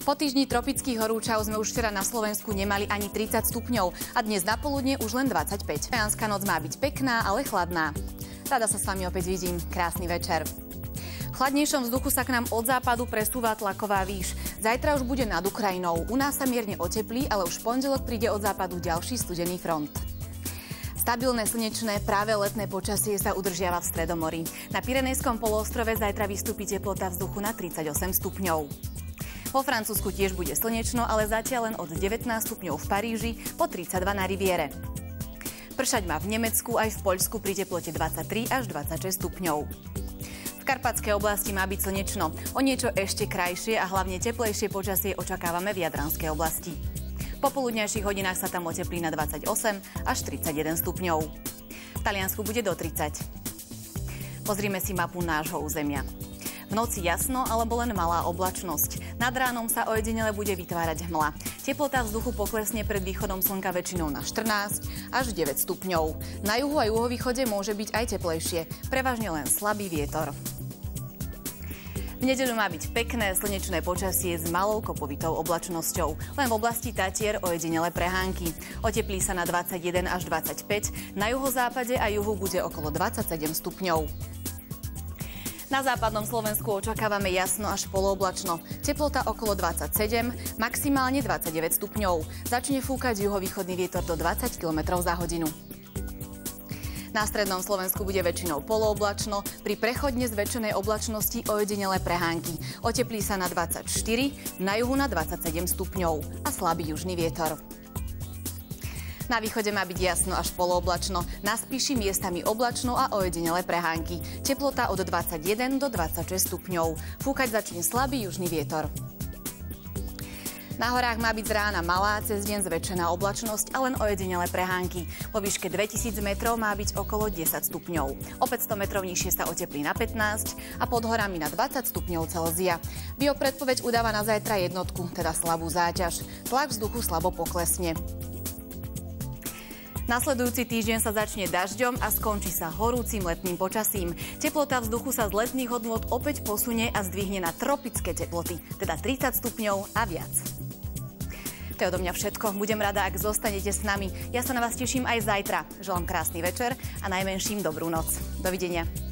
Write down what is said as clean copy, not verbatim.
Po týždni tropických horúčav sme už včera na Slovensku nemali ani 30 stupňov a dnes na poludne už len 25. Vianočná noc má byť pekná, ale chladná. Rada sa s vami opäť vidím. Krásny večer. V chladnejšom vzduchu sa k nám od západu presúva tlaková výš. Zajtra už bude nad Ukrajinou. U nás sa mierne oteplí, ale už v pondelok príde od západu ďalší studený front. Stabilné, slnečné, práve letné počasie sa udržiava v Stredomorí. Na Pyrenejskom poloostrove zajtra vystúpi teplota vzduchu na 38 stupňov. Vo Francúzsku tiež bude slnečno, ale zatiaľ len od 19 stupňov v Paríži, po 32 na Riviere. Pršať má v Nemecku aj v Poľsku pri teplote 23 až 26 stupňov. V Karpatskej oblasti má byť slnečno. O niečo ešte krajšie a hlavne teplejšie počasie očakávame v Jadranskej oblasti. Po poludňajších hodinách sa tam oteplí na 28 až 31 stupňov. V Taliansku bude do 30. Pozrime si mapu nášho územia. V noci jasno alebo len malá oblačnosť. Nad ránom sa ojedinele bude vytvárať hmla. Teplota vzduchu poklesne pred východom slnka väčšinou na 14 až 9 stupňov. Na juhu a juhovýchode môže byť aj teplejšie, prevažne len slabý vietor. V nedeľu má byť pekné slnečné počasie s malou kopovitou oblačnosťou. Len v oblasti Tatier ojedinele prehánky. Oteplí sa na 21 až 25, na juhozápade a juhu bude okolo 27 stupňov. Na západnom Slovensku očakávame jasno až polooblačno. Teplota okolo 27, maximálne 29 stupňov. Začne fúkať juhovýchodný vietor do 20 km za hodinu. Na strednom Slovensku bude väčšinou polooblačno, pri prechodne zväčšenej oblačnosti ojedinelé prehánky. Oteplí sa na 24, na juhu na 27 stupňov a slabý južný vietor. Na východe má byť jasno až polooblačno, na Spiši miestami oblačno a ojedinelé prehánky. Teplota od 21 do 26 stupňov. Fúkať začne slabý južný vietor. Na horách má byť z rána malá, cez deň zväčšená oblačnosť a len ojedinelé prehánky. Po výške 2000 metrov má byť okolo 10 stupňov. O 500 metrov nižšie sa oteplí na 15 a pod horami na 20 stupňov Celzia. Biopredpoveď udáva na zajtra jednotku, teda slabú záťaž. Tlak vzduchu slabo poklesne. Nasledujúci týždeň sa začne dažďom a skončí sa horúcim letným počasím. Teplota vzduchu sa z letných hodnôt opäť posunie a zdvihne na tropické teploty, teda 30 stupňov a viac. To je odo mňa všetko. Budem rada, ak zostanete s nami. Ja sa na vás teším aj zajtra. Želám krásny večer a najmenším dobrú noc. Dovidenia.